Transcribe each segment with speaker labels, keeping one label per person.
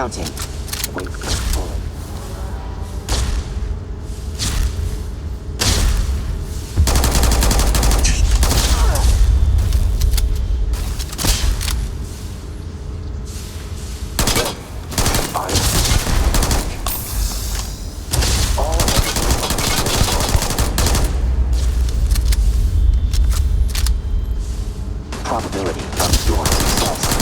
Speaker 1: Counting. Wait for the bullet. Probability of your success.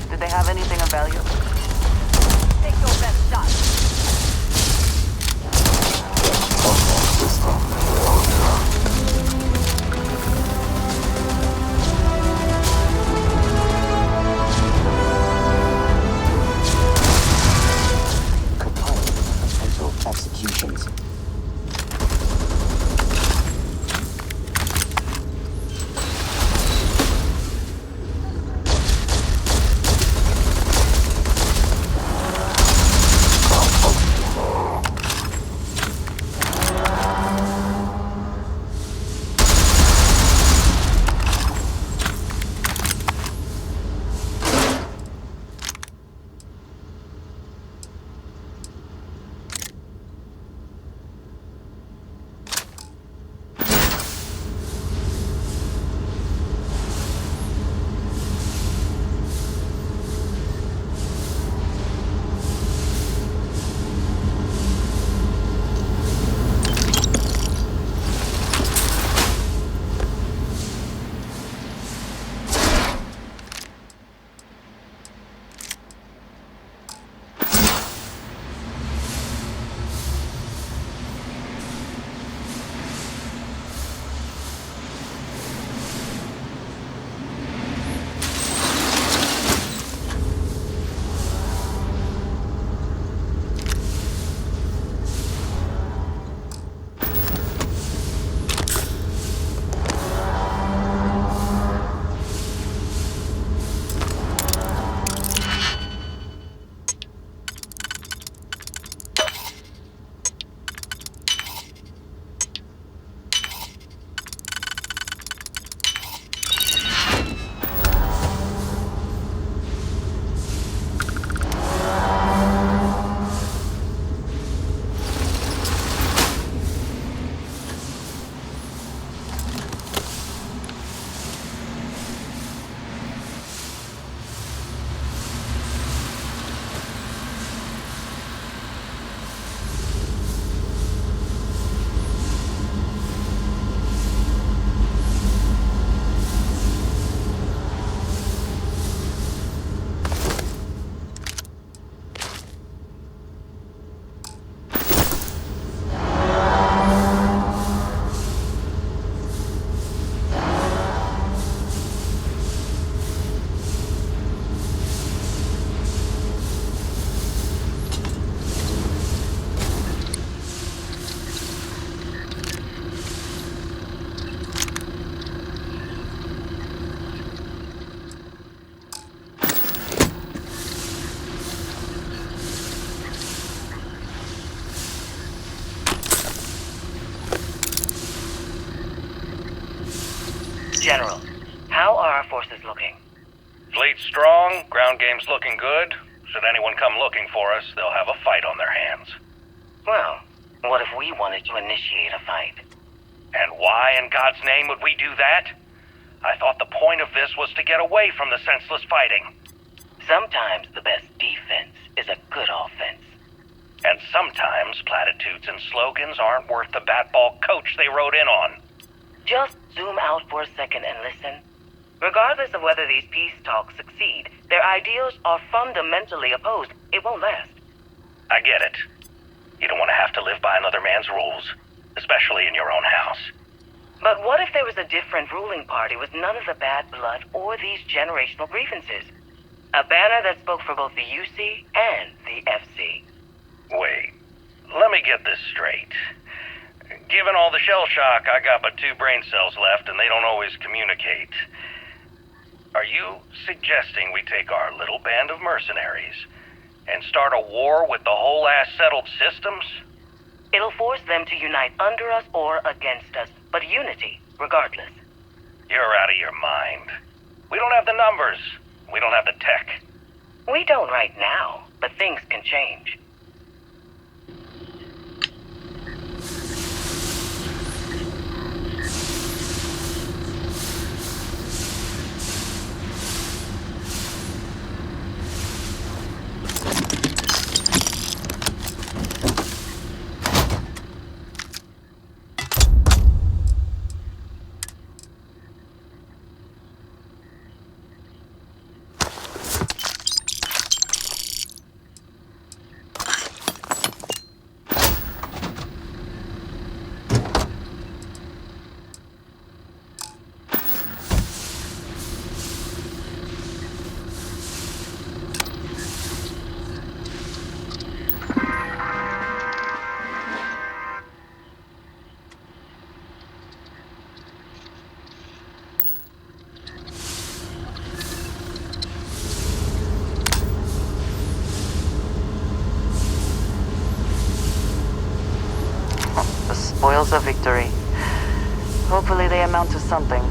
Speaker 2: Did they have anything of value?
Speaker 3: Take your best shot.
Speaker 1: Compiling potential executions.
Speaker 2: General, how are our forces looking?
Speaker 4: Fleet's strong, ground game's looking good. Should anyone come looking for us, they'll have a fight on their hands.
Speaker 2: Well, what if we wanted to initiate a fight?
Speaker 4: And why in God's name would we do that? I thought the point of this was to get away from the senseless fighting.
Speaker 2: Sometimes the best defense is a good offense.
Speaker 4: And sometimes platitudes and slogans aren't worth the batball coach they rode in on.
Speaker 2: Just zoom out for a second and listen. Regardless of whether these peace talks succeed, their ideals are fundamentally opposed. It won't last.
Speaker 4: I get it. You don't want to have to live by another man's rules, especially in your own house.
Speaker 2: But what if there was a different ruling party with none of the bad blood or these generational grievances? A banner that spoke for both the UC and the FC.
Speaker 4: Wait, let me get this straight. Given all the shell shock, I got but 2 brain cells left and they don't always communicate. Are you suggesting we take our little band of mercenaries and start a war with the whole ass settled systems?
Speaker 2: It'll force them to unite under us or against us, but unity, regardless.
Speaker 4: You're out of your mind. We don't have the numbers. We don't have the tech.
Speaker 2: We don't right now, but things can change. Spoils of victory. Hopefully they amount to something.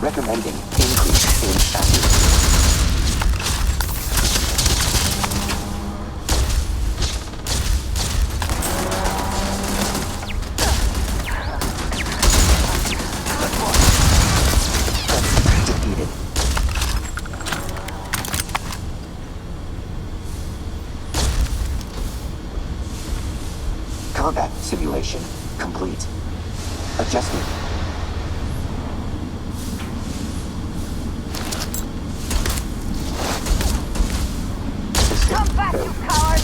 Speaker 1: Recommending increase in accuracy. Defeated. Combat simulation complete. Adjustment.
Speaker 3: Come back, you coward!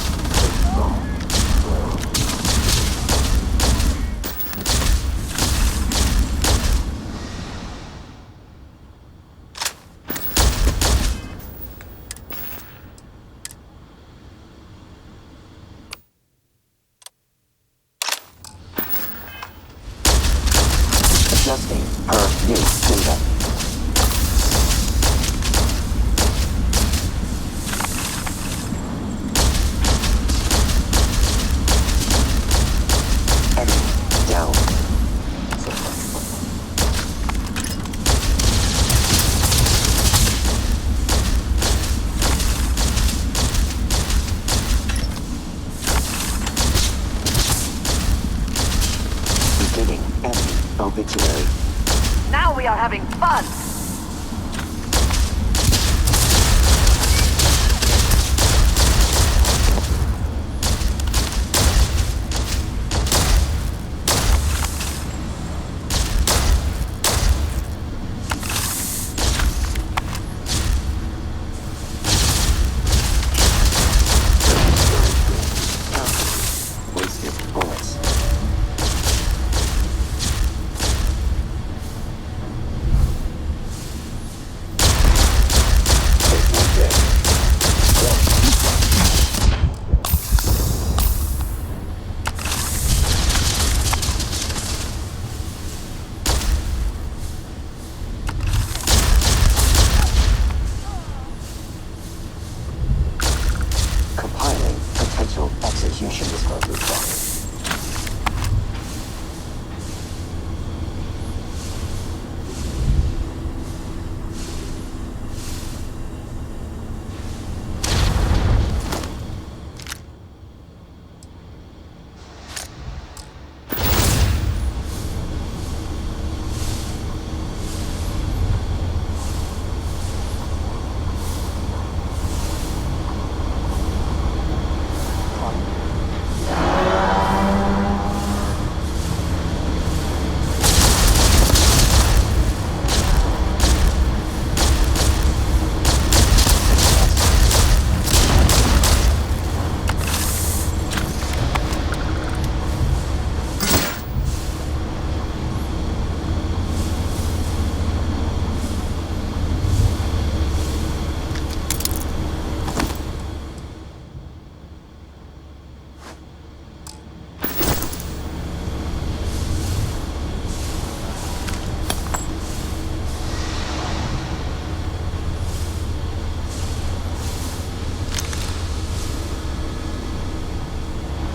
Speaker 1: Adjusting per new data. Down. Beginning enemy obituary.
Speaker 3: Now we are having fun!
Speaker 1: Wasted bullets.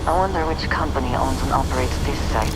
Speaker 3: I wonder which company owns and operates this site.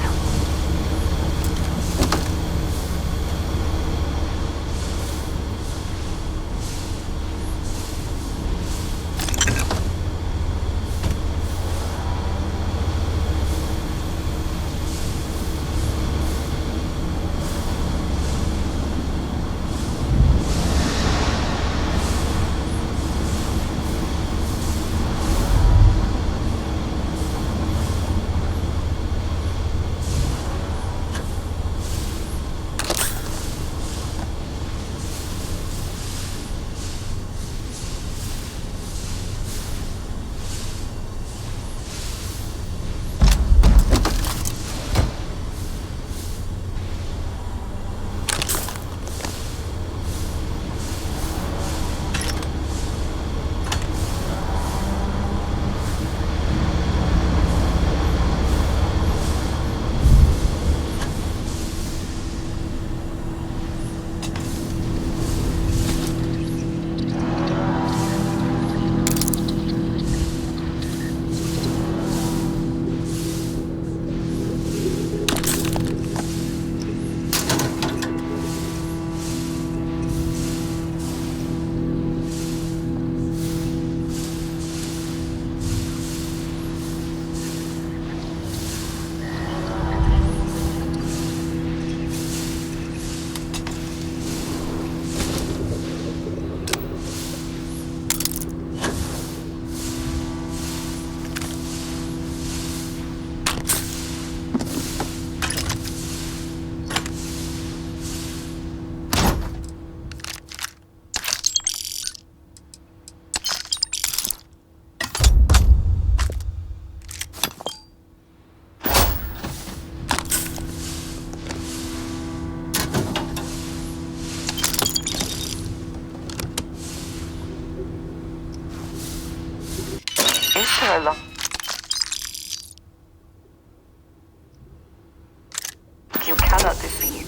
Speaker 3: Is there a lot you cannot defeat?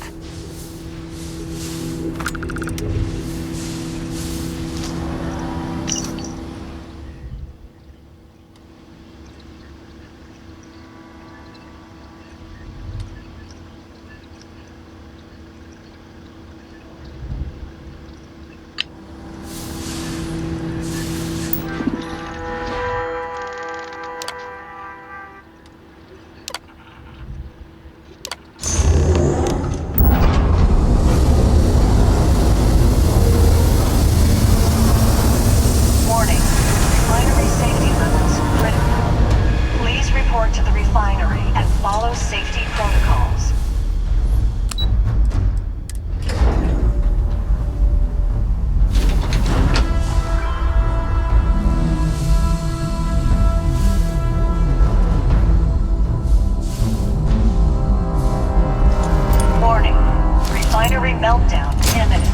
Speaker 5: Meltdown imminent.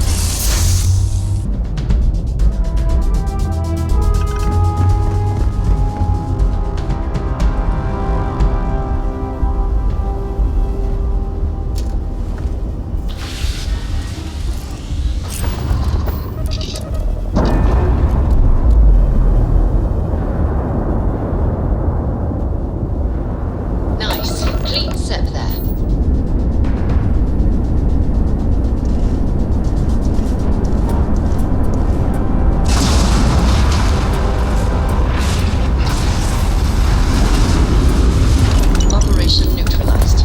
Speaker 6: Nice. Clean set there. Operation neutralized.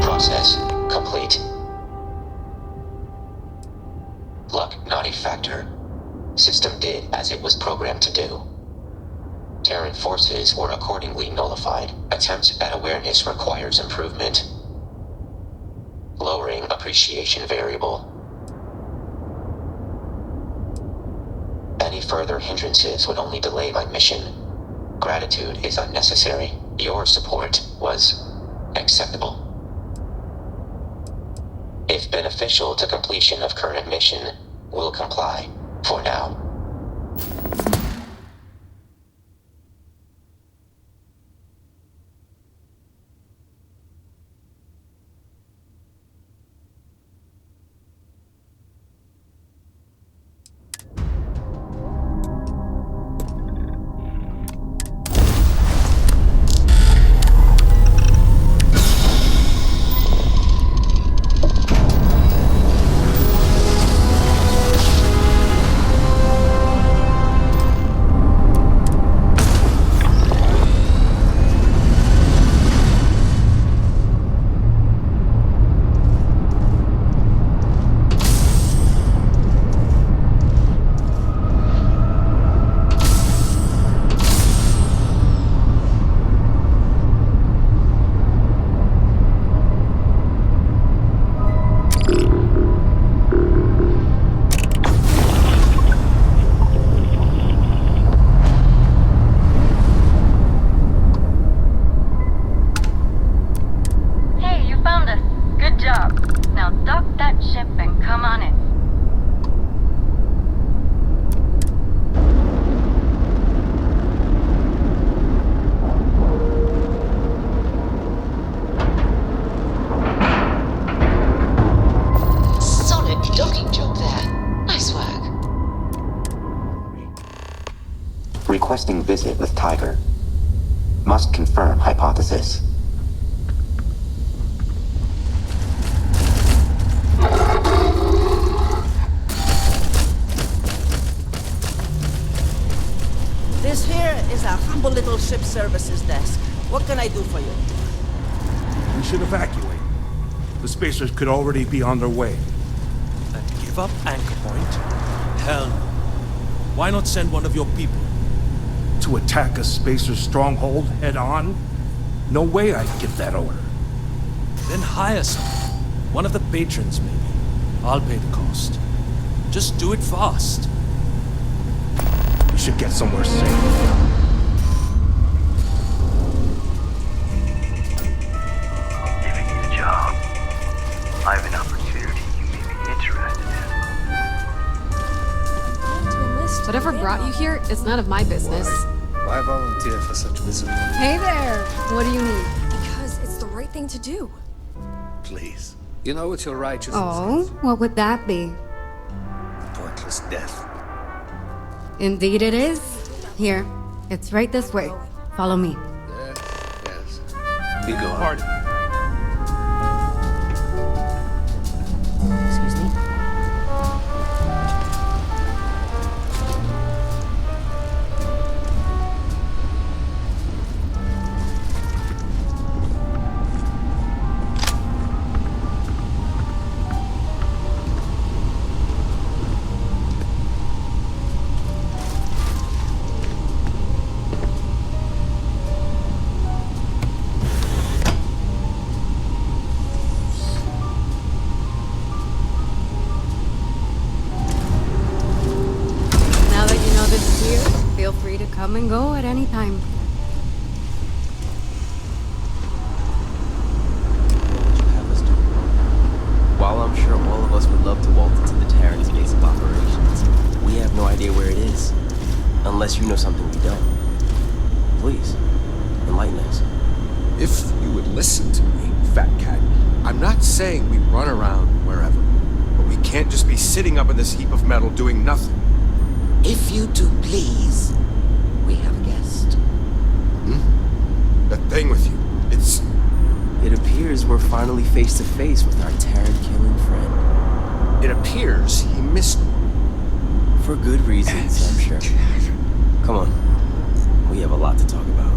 Speaker 1: Process complete. Luck not a factor. System did as it was programmed to do. Terran forces were accordingly nullified. Attempts at awareness requires improvement. Lowering appreciation variable. Any further hindrances would only delay my mission. Gratitude is unnecessary. Your support was acceptable. If beneficial to completion of current mission, will comply, for now.
Speaker 7: that ship and come on it.
Speaker 6: Solid docking job there. Nice work.
Speaker 1: Requesting visit with Tiger. Must confirm hypothesis.
Speaker 8: This here is a humble little ship services desk. What can I do for you?
Speaker 9: We should evacuate. The spacers could already be on their way.
Speaker 10: And give up anchor point? Hell no. Why not send one of your people?
Speaker 9: To attack a spacer stronghold head-on? No way I'd give that order.
Speaker 10: Then hire someone. One of the patrons, maybe. I'll pay the cost. Just do it fast.
Speaker 9: We should get somewhere safe.
Speaker 11: Giving you the job. I have an opportunity you may be interested in.
Speaker 12: Whatever brought you here is none of my business.
Speaker 13: Why volunteer for such misery?
Speaker 12: Hey there! What do you need?
Speaker 14: Because it's the right thing to do.
Speaker 13: Please. You know what your righteousness
Speaker 12: Oh,
Speaker 13: is?
Speaker 12: what would that be?
Speaker 13: A pointless death.
Speaker 12: Indeed it is. Here, it's right this way. Follow me.
Speaker 13: Yes. Be gone.
Speaker 10: Pardon.
Speaker 12: Excuse me? Feel free to come and go at any time.
Speaker 15: While I'm sure all of us would love to walk into the Terran's base of operations, we have no idea where it is. Unless you know something we don't. Please, enlighten us.
Speaker 16: If you would listen to me, Fat Cat, I'm not saying we run around wherever, but we can't just be sitting up in this heap of metal doing nothing.
Speaker 17: If you two please, we have a guest.
Speaker 16: That thing with you, it's...
Speaker 15: It appears we're finally face to face with our Terran-killing friend.
Speaker 16: It appears he missed me.
Speaker 15: For good reasons, I'm sure. Come on. We have a lot to talk about.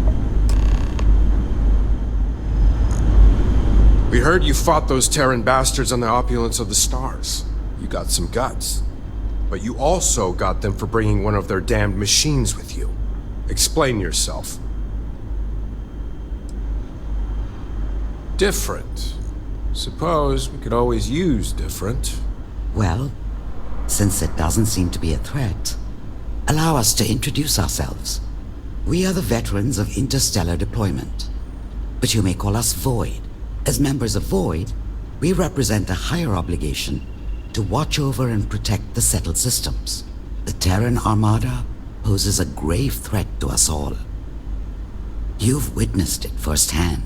Speaker 16: We heard you fought those Terran bastards on the opulence of the stars. You got some guts. But you also got them for bringing one of their damned machines with you. Explain yourself. Different. Suppose we could always use different.
Speaker 17: Well, since it doesn't seem to be a threat, allow us to introduce ourselves. We are the veterans of interstellar deployment. But you may call us Void. As members of Void, we represent a higher obligation to watch over and protect the settled systems. The Terran Armada poses a grave threat to us all. You've witnessed it firsthand.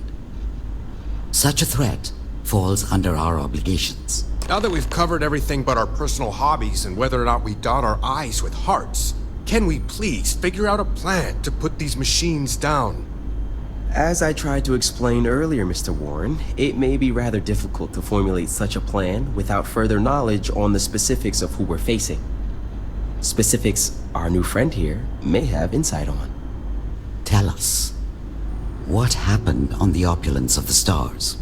Speaker 17: Such a threat falls under our obligations.
Speaker 16: Now that we've covered everything but our personal hobbies and whether or not we dot our I's with hearts, can we please figure out a plan to put these machines down?
Speaker 15: As I tried to explain earlier, Mr. Warren, it may be rather difficult to formulate such a plan without further knowledge on the specifics of who we're facing. Specifics our new friend here may have insight on.
Speaker 17: Tell us, what happened on the opulence of the stars?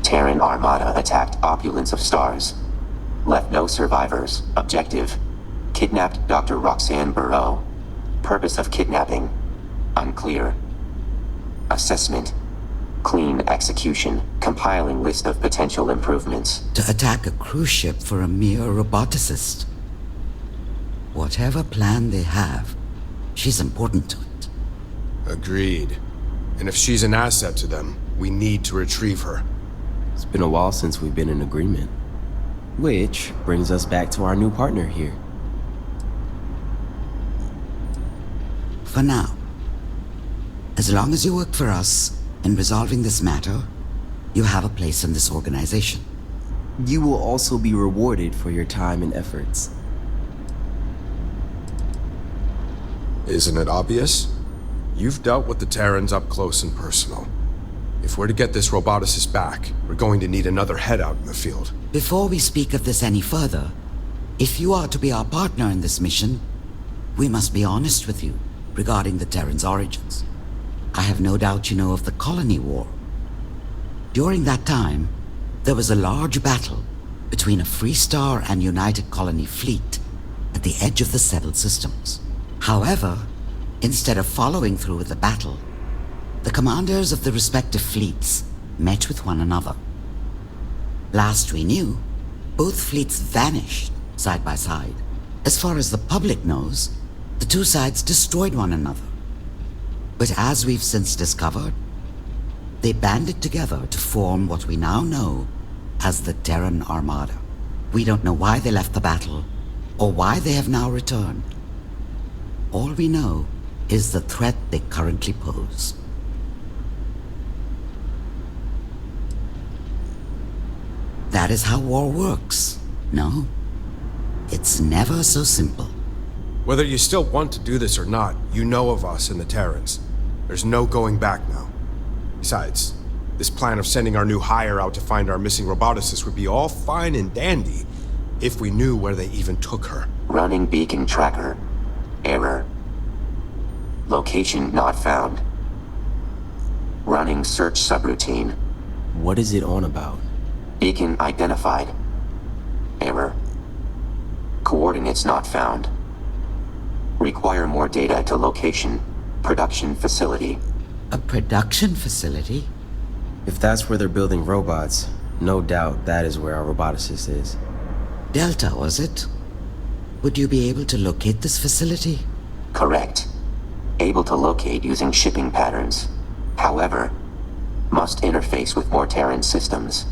Speaker 1: Terran Armada attacked Opulence of Stars. Left no survivors. Objective: kidnapped Dr. Roxanne Burrow. Purpose of kidnapping: unclear. Assessment: clean execution. Compiling list of potential improvements.
Speaker 17: To attack a cruise ship for a mere roboticist. Whatever plan they have, she's important to it.
Speaker 16: Agreed. And if she's an asset to them, we need to retrieve her.
Speaker 15: It's been a while since we've been in agreement. Which brings us back to our new partner here.
Speaker 17: For now. As long as you work for us in resolving this matter, you have a place in this organization.
Speaker 15: You will also be rewarded for your time and efforts.
Speaker 16: Isn't it obvious? You've dealt with the Terrans up close and personal. If we're to get this roboticist back, we're going to need another head out in the field.
Speaker 17: Before we speak of this any further, if you are to be our partner in this mission, we must be honest with you regarding the Terran's origins. I have no doubt you know of the Colony War. During that time, there was a large battle between a Free Star and United Colony fleet at the edge of the settled systems. However, instead of following through with the battle, the commanders of the respective fleets met with one another. Last we knew, both fleets vanished side by side. As far as the public knows, the two sides destroyed one another. But as we've since discovered, they banded together to form what we now know as the Terran Armada. We don't know why they left the battle, or why they have now returned. All we know is the threat they currently pose. That is how war works, no? It's never so simple.
Speaker 16: Whether you still want to do this or not, you know of us and the Terrans. There's no going back now. Besides, this plan of sending our new hire out to find our missing roboticist would be all fine and dandy if we knew where they even took her.
Speaker 1: Running beacon tracker. Error. Location not found. Running search subroutine.
Speaker 15: What is it on about?
Speaker 1: Beacon identified. Error. Coordinates not found. Require more data to location. Production facility.
Speaker 17: A production facility?
Speaker 15: If that's where they're building robots, no doubt that is where our roboticist is.
Speaker 17: Delta, was it? Would you be able to locate this facility?
Speaker 1: Correct. Able to locate using shipping patterns. However, must interface with more Terran systems.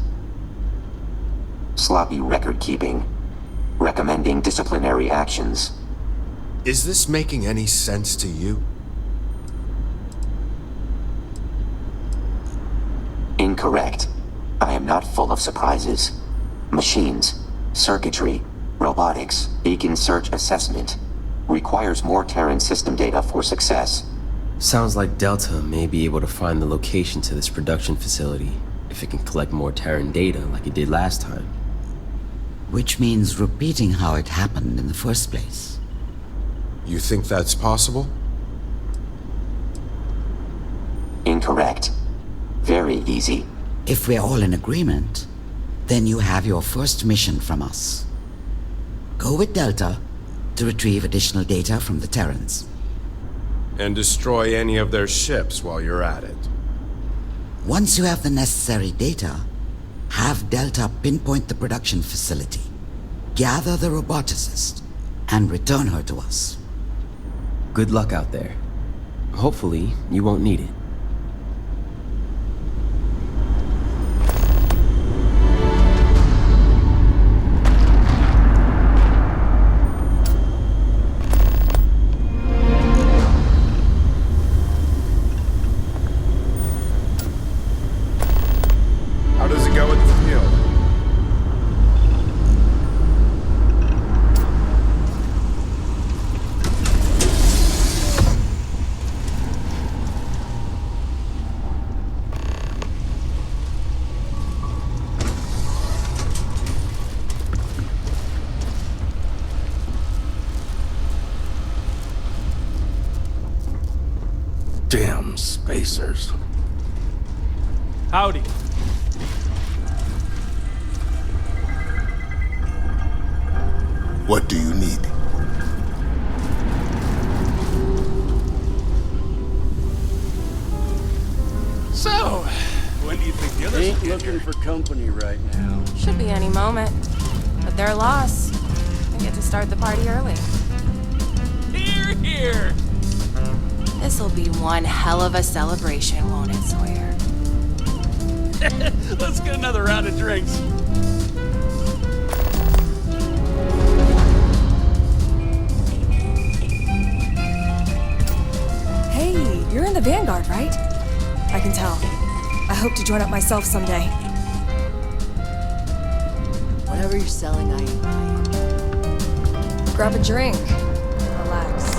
Speaker 1: Sloppy record keeping. Recommending disciplinary actions.
Speaker 16: Is this making any sense to you?
Speaker 1: Incorrect. I am not full of surprises. Machines, circuitry, robotics, beacon search assessment. Requires more Terran system data for success.
Speaker 15: Sounds like Delta may be able to find the location to this production facility if it can collect more Terran data like it did last time.
Speaker 17: Which means repeating how it happened in the first place.
Speaker 16: You think that's possible?
Speaker 1: Incorrect. Very easy.
Speaker 17: If we're all in agreement, then you have your first mission from us. Go with Delta to retrieve additional data from the Terrans.
Speaker 16: And destroy any of their ships while you're at it.
Speaker 17: Once you have the necessary data, have Delta pinpoint the production facility, gather the roboticist, and return her to us.
Speaker 15: Good luck out there. Hopefully, you won't need it.
Speaker 16: How does it go with the field?
Speaker 9: Damn spacers.
Speaker 10: Howdy.
Speaker 18: What do you need?
Speaker 10: So, when do you think the others
Speaker 13: Ain't
Speaker 10: will get
Speaker 13: looking
Speaker 10: here?
Speaker 13: for company right now.
Speaker 14: Should be any moment. But their loss. I get to start the party early.
Speaker 10: here!
Speaker 19: This'll be one hell of a celebration, won't it, Sawyer?
Speaker 10: Let's get another round of drinks.
Speaker 14: Hey, you're in the Vanguard, right? I can tell. I hope to join up myself someday.
Speaker 8: Whatever you're selling, I ain't buying.
Speaker 14: Grab a drink. Relax.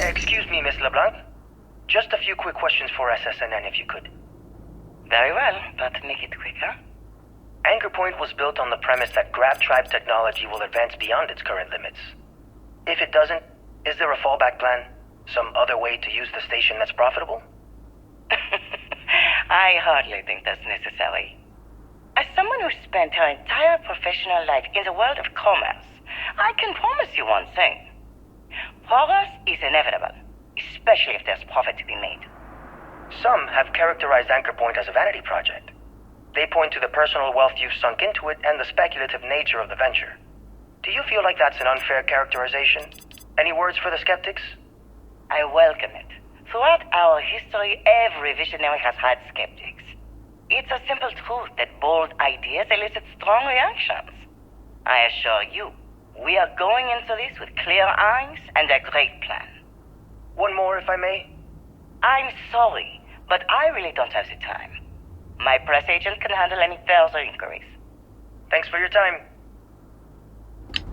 Speaker 4: Excuse me, Miss LeBlanc. Just a few quick questions for SSNN, if you could.
Speaker 2: Very well, but make it quicker.
Speaker 4: Anchor Point was built on the premise that grav-tribe technology will advance beyond its current limits. If it doesn't, is there a fallback plan? Some other way to use the station that's profitable?
Speaker 2: I hardly think that's necessary. As someone who spent her entire professional life in the world of commerce, I can promise you one thing. Progress is inevitable, especially if there's profit to be made.
Speaker 4: Some have characterized Anchor Point as a vanity project. They point to the personal wealth you've sunk into it and the speculative nature of the venture. Do you feel like that's an unfair characterization? Any words for the skeptics?
Speaker 2: I welcome it. Throughout our history, every visionary has had skeptics. It's a simple truth that bold ideas elicit strong reactions. I assure you, we are going into this with clear eyes and a great plan.
Speaker 4: One more, if I may.
Speaker 2: I'm sorry, but I really don't have the time. My press agent can handle any further inquiries.
Speaker 4: Thanks for your time.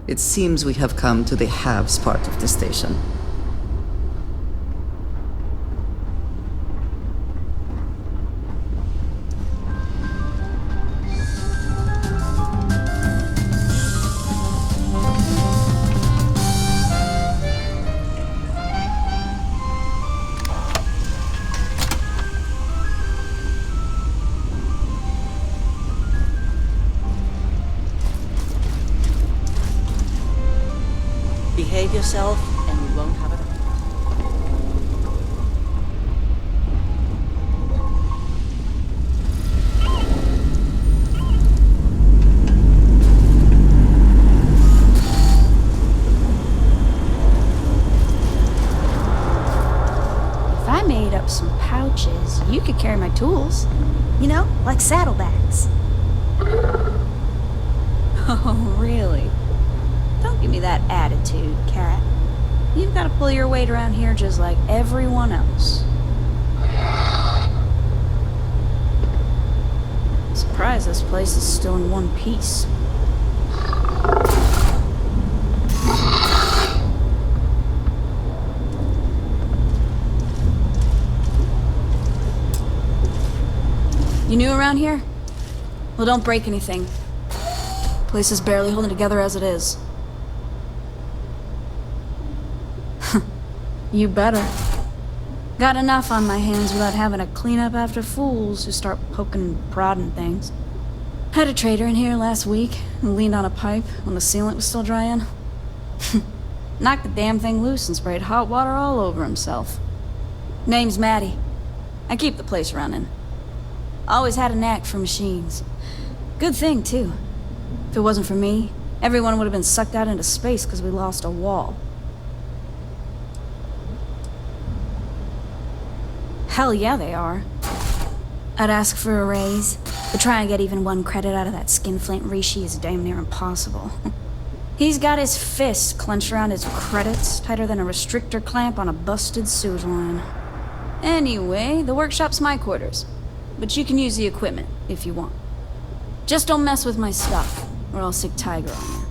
Speaker 20: It seems we have come to the haves part of the station.
Speaker 8: Behave yourself, and we won't have it.
Speaker 21: If I made up some pouches, you could carry my tools.
Speaker 14: You know, like saddlebags.
Speaker 21: Oh, really? Don't give me that attitude, Cat. You've got to pull your weight around here just like everyone else. Surprised this place is still in one piece. You new around here? Well, don't break anything. Place is barely holding together as it is. You better. Got enough on my hands without having to clean up after fools who start poking and prodding things. Had a trader in here last week who leaned on a pipe when the sealant was still drying. Knocked the damn thing loose and sprayed hot water all over himself. Name's Maddie. I keep the place running. Always had a knack for machines. Good thing, too. If it wasn't for me, everyone would have been sucked out into space because we lost a wall. Hell yeah, they are. I'd ask for a raise, but try and get even one credit out of that skinflint Rishi is damn near impossible. He's got his fist clenched around his credits, tighter than a restrictor clamp on a busted sewage line. Anyway, the workshop's my quarters, but you can use the equipment if you want. Just don't mess with my stuff, or I'll sick Tiger on you.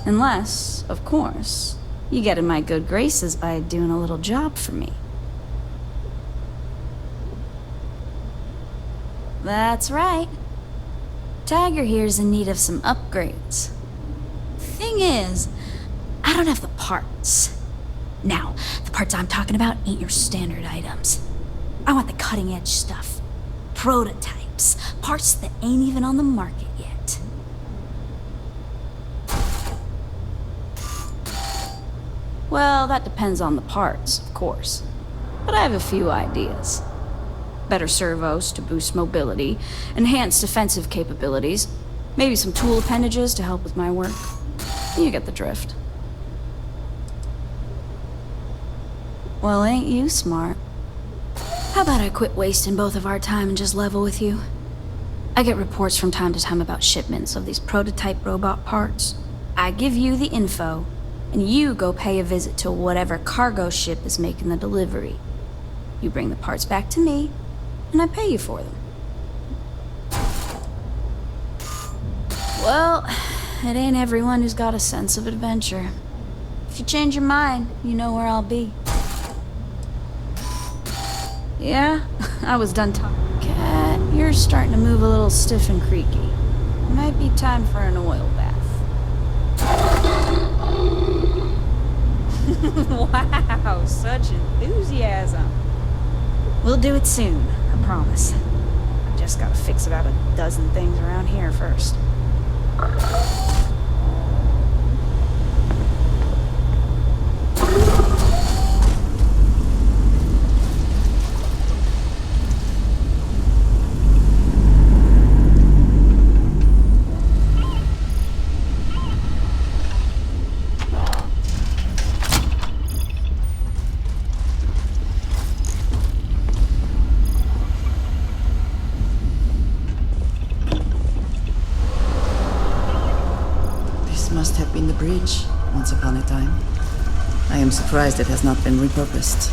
Speaker 21: Unless, of course, you get in my good graces by doing a little job for me. That's right. Tiger here's in need of some upgrades. Thing is, I don't have the parts. Now, the parts I'm talking about ain't your standard items. I want the cutting-edge stuff. Prototypes. Parts that ain't even on the market yet. Well, that depends on the parts, of course. But I have a few ideas. Better servos to boost mobility, enhanced defensive capabilities, maybe some tool appendages to help with my work. You get the drift. Well, ain't you smart? How about I quit wasting both of our time and just level with you? I get reports from time to time about shipments of these prototype robot parts. I give you the info, and you go pay a visit to whatever cargo ship is making the delivery. You bring the parts back to me, and I pay you for them. Well, it ain't everyone who's got a sense of adventure. If you change your mind, you know where I'll be. Yeah, I was done talking. Cat, you're starting to move a little stiff and creaky. Might be time for an oil bath. Wow, such enthusiasm. We'll do it soon, I promise. I just gotta fix about a dozen things around here first.
Speaker 20: Must have been the bridge, once upon a time. I am surprised it has not been repurposed.